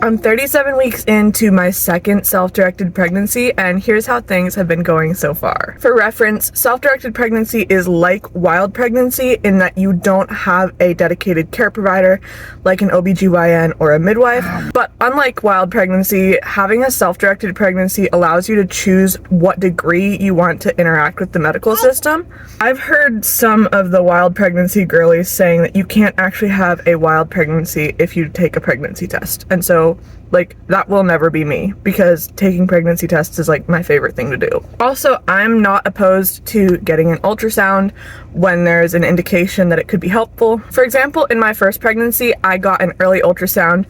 I'm 37 weeks into my second self-directed pregnancy, and here's how things have been going so far. For reference, self-directed pregnancy is like wild pregnancy in that you don't have a dedicated care provider like an OBGYN or a midwife, but unlike wild pregnancy, having a self-directed pregnancy allows you to choose what degree you want to interact with the medical system. I've heard some of the wild pregnancy girlies saying that you can't actually have a wild pregnancy if you take a pregnancy test, and so like that will never be me because taking pregnancy tests is like my favorite thing to do. Also, I'm not opposed to getting an ultrasound when there's an indication that it could be helpful. For example, in my first pregnancy, I got an early ultrasound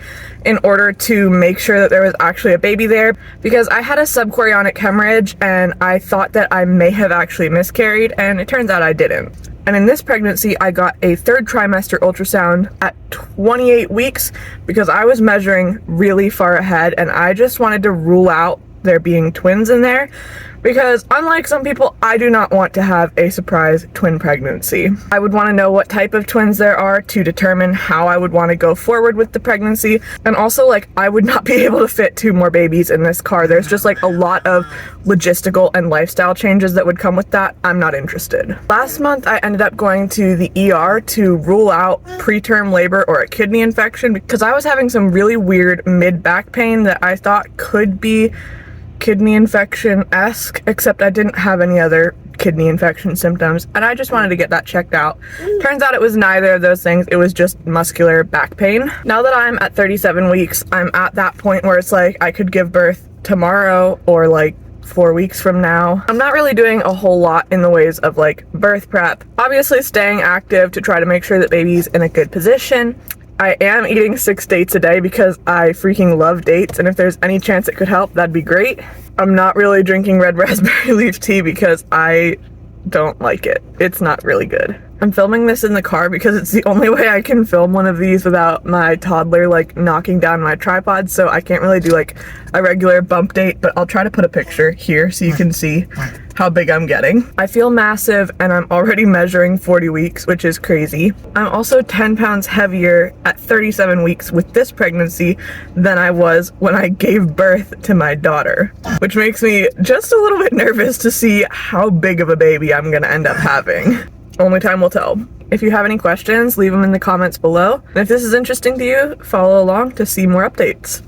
in order to make sure that there was actually a baby there because I had a subchorionic hemorrhage and I thought that I may have actually miscarried, and it turns out I didn't. And in this pregnancy, I got a third trimester ultrasound at 28 weeks because I was measuring really far ahead and I just wanted to rule out there being twins in there because unlike some people, I do not want to have a surprise twin pregnancy. I would want to know what type of twins there are to determine how I would want to go forward with the pregnancy. And also, like, I would not be able to fit 2 more babies in this car. There's just like a lot of logistical and lifestyle changes that would come with that. I'm not interested. Last month, I ended up going to the ER to rule out preterm labor or a kidney infection because I was having some really weird mid-back pain that I thought could be kidney infection-esque, except I didn't have any other kidney infection symptoms, and I just wanted to get that checked out. Turns out it was neither of those things, it was just muscular back pain. Now that I'm at 37 weeks, I'm at that point where it's like I could give birth tomorrow or like 4 weeks from now. I'm not really doing a whole lot in the ways of like birth prep. Obviously staying active to try to make sure that baby's in a good position. I am eating 6 dates a day because I freaking love dates, and if there's any chance it could help, that'd be great. I'm not really drinking red raspberry leaf tea because I don't like it. It's not really good. I'm filming this in the car because it's the only way I can film one of these without my toddler like knocking down my tripod, so I can't really do like a regular bump date, but I'll try to put a picture here so you can see how big I'm getting. I feel massive and I'm already measuring 40 weeks, which is crazy. I'm also 10 pounds heavier at 37 weeks with this pregnancy than I was when I gave birth to my daughter, which makes me just a little bit nervous to see how big of a baby I'm gonna end up having. Only time will tell. If you have any questions, leave them in the comments below. And if this is interesting to you, follow along to see more updates.